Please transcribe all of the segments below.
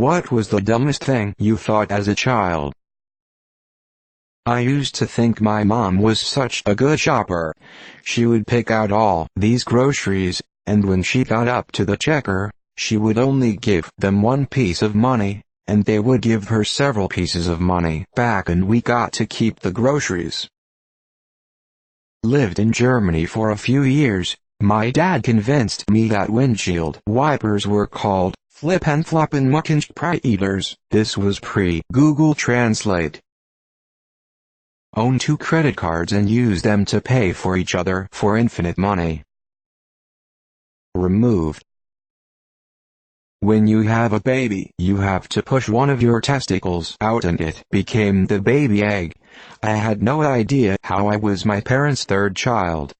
What was the dumbest thing you thought as a child? I used to think my mom was such a good shopper. She would pick out all these groceries, and when she got up to the checker, she would only give them one piece of money, and they would give her several pieces of money back and we got to keep the groceries. Lived in Germany for a few years. My dad convinced me that windshield wipers were called Flip and Floppen Muckenspreiters. This was pre-Google Translate. Own 2 credit cards and use them to pay for each other for infinite money. Removed. When you have a baby, you have to push one of your testicles out and it became the baby egg. I had no idea how I was my parents' 3rd child.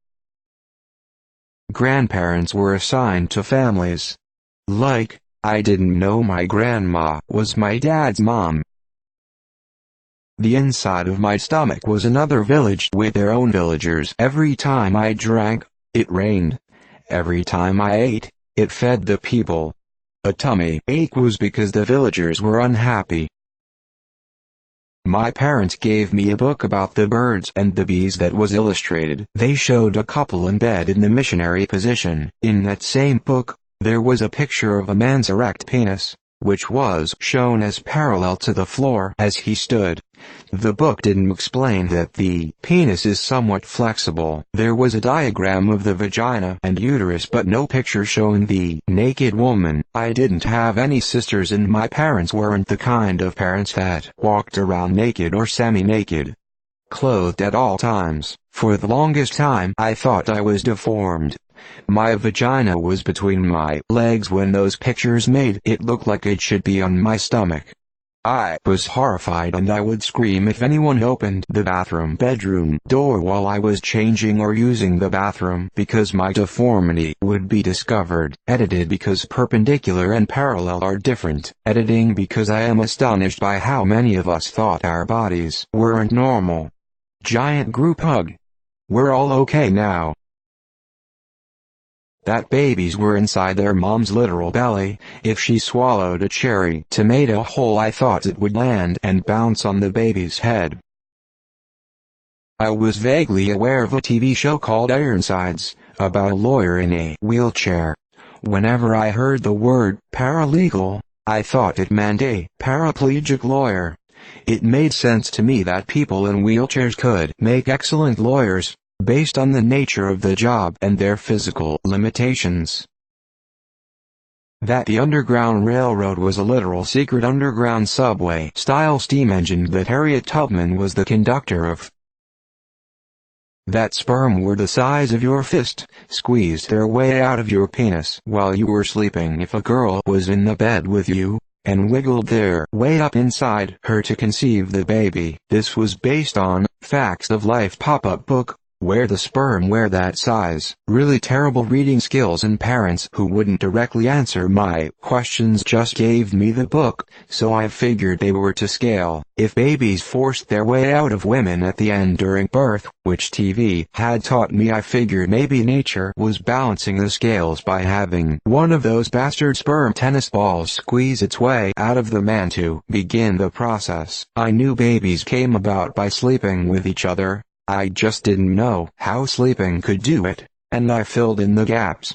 Grandparents were assigned to families. Like, I didn't know my grandma was my dad's mom. The inside of my stomach was another village with their own villagers. Every time I drank, it rained. Every time I ate, it fed the people. A tummy ache was because the villagers were unhappy. My parents gave me a book about the birds and the bees that was illustrated. They showed a couple in bed in the missionary position. In that same book, there was a picture of a man's erect penis, which was shown as parallel to the floor as he stood. The book didn't explain that the penis is somewhat flexible. There was a diagram of the vagina and uterus but no picture showing the naked woman. I didn't have any sisters and my parents weren't the kind of parents that walked around naked or semi-naked. Clothed at all times. For the longest time I thought I was deformed. My vagina was between my legs when those pictures made it look like it should be on my stomach. I was horrified and I would scream if anyone opened the bedroom door while I was changing or using the bathroom because my deformity would be discovered. Edited because perpendicular and parallel are different. Editing because I am astonished by how many of us thought our bodies weren't normal. Giant group hug. We're all okay now. That babies were inside their mom's literal belly. If she swallowed a cherry tomato whole, I thought it would land and bounce on the baby's head. I was vaguely aware of a TV show called Ironsides, about a lawyer in a wheelchair. Whenever I heard the word paralegal, I thought it meant a paraplegic lawyer. It made sense to me that people in wheelchairs could make excellent lawyers, based on the nature of the job and their physical limitations. That the Underground Railroad was a literal secret underground subway-style steam engine that Harriet Tubman was the conductor of. That sperm were the size of your fist, squeezed their way out of your penis while you were sleeping if a girl was in the bed with you, and wiggled their way up inside her to conceive the baby. This was based on Facts of Life pop-up book, where the sperm were that size. Really terrible reading skills and parents who wouldn't directly answer my questions just gave me the book, so I figured they were to scale. If babies forced their way out of women at the end during birth, which TV had taught me, I figured maybe nature was balancing the scales by having one of those bastard sperm tennis balls squeeze its way out of the man to begin the process. I knew babies came about by sleeping with each other. I just didn't know how sleeping could do it, and I filled in the gaps.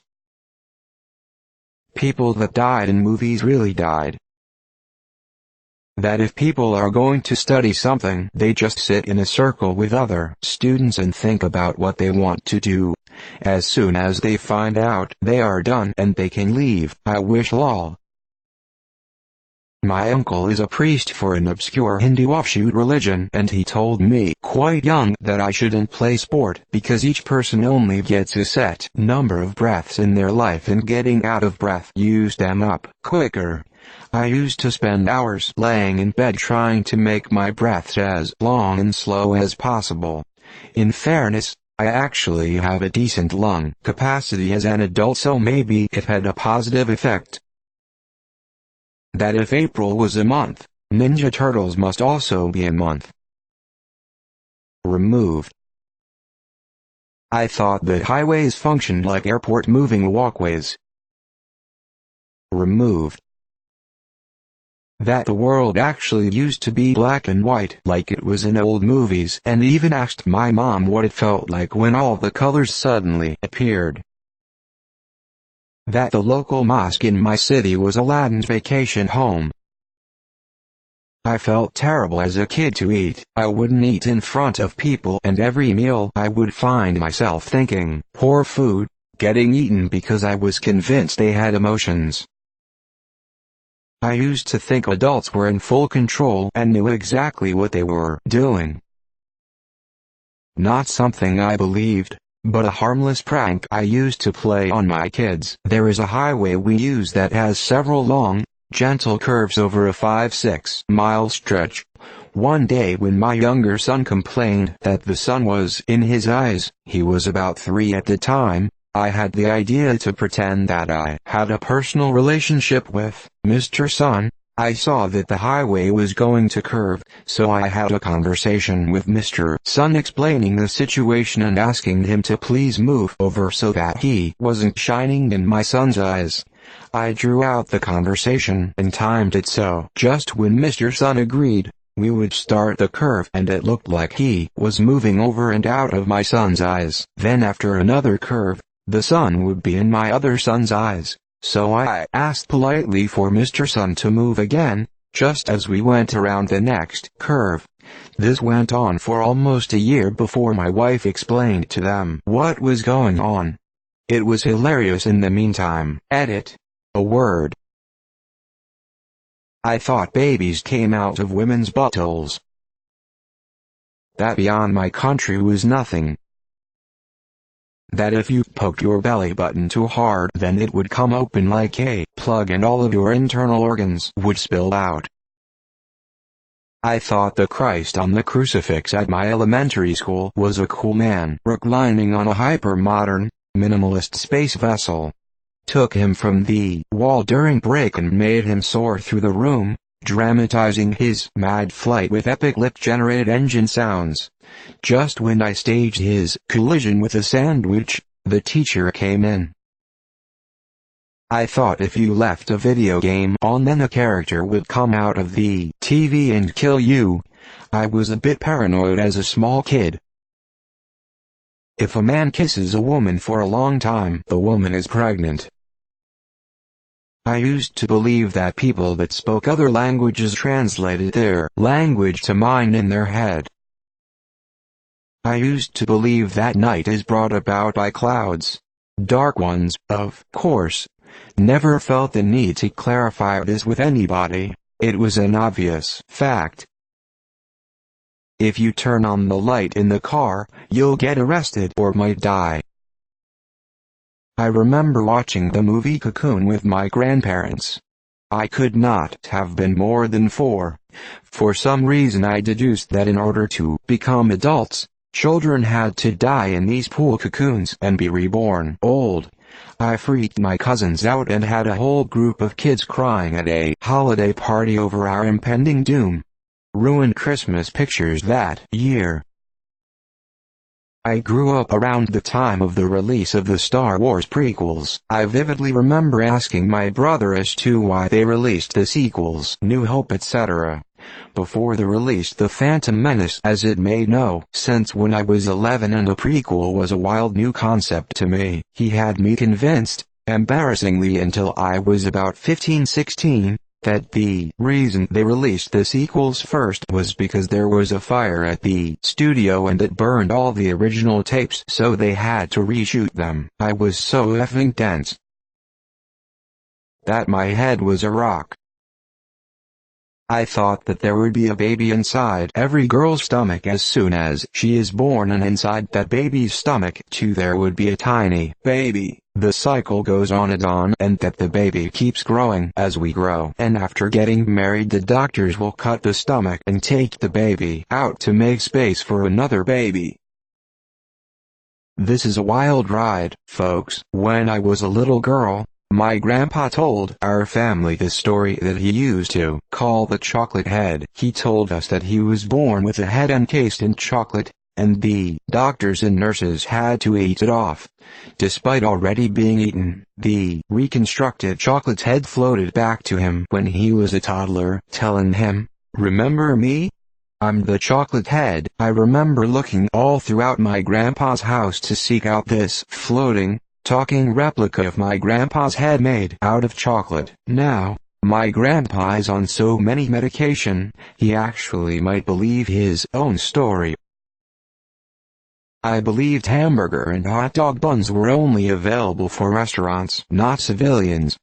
People that died in movies really died. That if people are going to study something, they just sit in a circle with other students and think about what they want to do. As soon as they find out, they are done and they can leave. I wish lol. My uncle is a priest for an obscure Hindu offshoot religion, and he told me quite young that I shouldn't play sport because each person only gets a set number of breaths in their life and getting out of breath used them up quicker. I used to spend hours laying in bed trying to make my breaths as long and slow as possible. In fairness, I actually have a decent lung capacity as an adult, so maybe it had a positive effect. That if April was a month, Ninja Turtles must also be a month. Removed. I thought that highways functioned like airport moving walkways. Removed. that the world actually used to be black and white like it was in old movies, and even asked my mom what it felt like when all the colors suddenly appeared. That the local mosque in my city was Aladdin's vacation home. I felt terrible as a kid to eat. I wouldn't eat in front of people, and every meal I would find myself thinking, poor food, getting eaten because I was convinced they had emotions. I used to think adults were in full control and knew exactly what they were doing. Not something I believed, but a harmless prank I used to play on my kids. There is a highway we use that has several long, gentle curves over a 5-6 mile stretch. One day when my younger son complained that the sun was in his eyes, he was about 3 at the time, I had the idea to pretend that I had a personal relationship with Mr. Sun. I saw that the highway was going to curve, so I had a conversation with Mr. Sun explaining the situation and asking him to please move over so that he wasn't shining in my son's eyes. I drew out the conversation and timed it so just when Mr. Sun agreed, we would start the curve, and it looked like he was moving over and out of my son's eyes. Then after another curve, the sun would be in my other son's eyes, so I asked politely for Mr. Sun to move again, just as we went around the next curve. This went on for almost a year before my wife explained to them what was going on. It was hilarious in the meantime. Edit. A word. I thought babies came out of women's buttholes. That beyond my country was nothing. That if you poked your belly button too hard then it would come open like a plug and all of your internal organs would spill out. I thought the Christ on the crucifix at my elementary school was a cool man reclining on a hyper-modern, minimalist space vessel. Took him from the wall during break and made him soar through the room, dramatizing his mad flight with epic lip-generated engine sounds. Just when I staged his collision with a sandwich, the teacher came in. I thought if you left a video game on then a character would come out of the TV and kill you. I was a bit paranoid as a small kid. If a man kisses a woman for a long time, the woman is pregnant. I used to believe that people that spoke other languages translated their language to mine in their head. I used to believe that night is brought about by clouds. Dark ones, of course. Never felt the need to clarify this with anybody. It was an obvious fact. If you turn on the light in the car, you'll get arrested or might die. I remember watching the movie Cocoon with my grandparents. I could not have been more than 4. For some reason I deduced that in order to become adults, children had to die in these pool cocoons and be reborn old. I freaked my cousins out and had a whole group of kids crying at a holiday party over our impending doom. Ruined Christmas pictures that year. I grew up around the time of the release of the Star Wars prequels. I vividly remember asking my brother as to why they released the sequels, New Hope etc., before they released The Phantom Menace, as it made no sense when I was 11 and a prequel was a wild new concept to me. He had me convinced, embarrassingly until I was about 15-16, that the reason they released the sequels first was because there was a fire at the studio and it burned all the original tapes, so they had to reshoot them. I was so effing dense that my head was a rock. I thought that there would be a baby inside every girl's stomach as soon as she is born, and inside that baby's stomach too there would be a tiny baby. The cycle goes on and that the baby keeps growing as we grow, and after getting married the doctors will cut the stomach and take the baby out to make space for another baby. This is a wild ride, folks. When I was a little girl, my grandpa told our family this story that he used to call the chocolate head. He told us that he was born with a head encased in chocolate, and the doctors and nurses had to eat it off. Despite already being eaten, the reconstructed chocolate head floated back to him when he was a toddler, telling him, "Remember me? I'm the chocolate head." I remember looking all throughout my grandpa's house to seek out this floating, talking replica of my grandpa's head made out of chocolate. Now, my grandpa is on so many medication, he actually might believe his own story. I believed hamburger and hot dog buns were only available for restaurants, not civilians.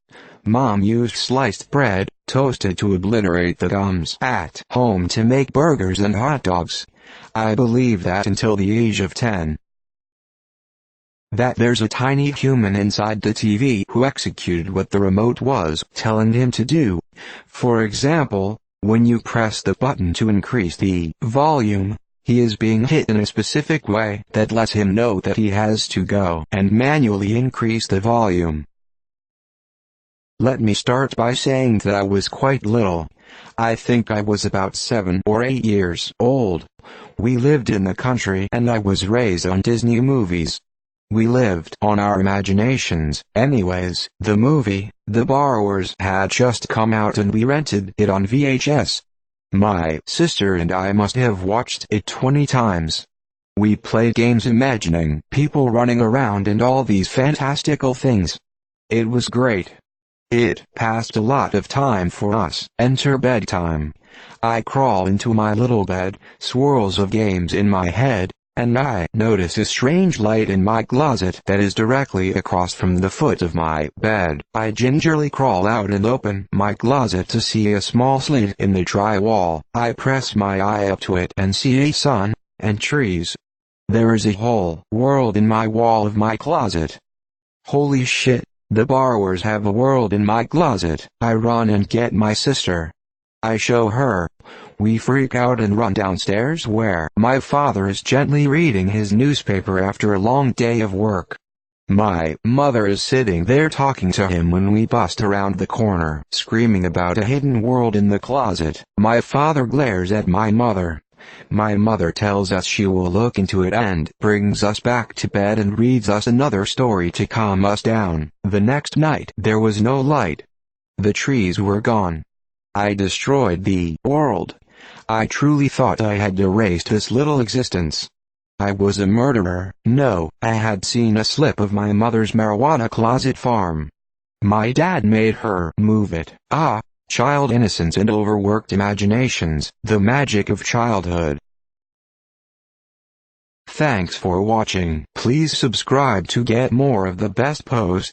Mom used sliced bread, toasted to obliterate the gums at home to make burgers and hot dogs. I believed that until the age of 10. That there's a tiny human inside the TV who executed what the remote was telling him to do. For example, when you press the button to increase the volume, he is being hit in a specific way that lets him know that he has to go and manually increase the volume. Let me start by saying that I was quite little. I think I was about 7 or 8 years old. We lived in the country and I was raised on Disney movies. We lived on our imaginations. Anyways, the movie, The Borrowers, had just come out and we rented it on VHS. My sister and I must have watched it 20 times. We played games imagining people running around and all these fantastical things. It was great. It passed a lot of time for us. Enter bedtime. I crawl into my little bed, swirls of games in my head, and I notice a strange light in my closet that is directly across from the foot of my bed. I gingerly crawl out and open my closet to see a small slit in the drywall. I press my eye up to it and see a sun and trees. There is a whole world in my wall of my closet. Holy shit, the borrowers have a world in my closet. I run and get my sister. I show her. We freak out and run downstairs where my father is gently reading his newspaper after a long day of work. My mother is sitting there talking to him when we bust around the corner, screaming about a hidden world in the closet. My father glares at my mother. My mother tells us she will look into it and brings us back to bed and reads us another story to calm us down. The next night, there was no light. The trees were gone. I destroyed the world. I truly thought I had erased this little existence. I was a murderer. No, I had seen a slip of my mother's marijuana closet farm. My dad made her move it. Ah, child innocence and overworked imaginations, the magic of childhood. Thanks for watching. Please subscribe to get more of the best posts.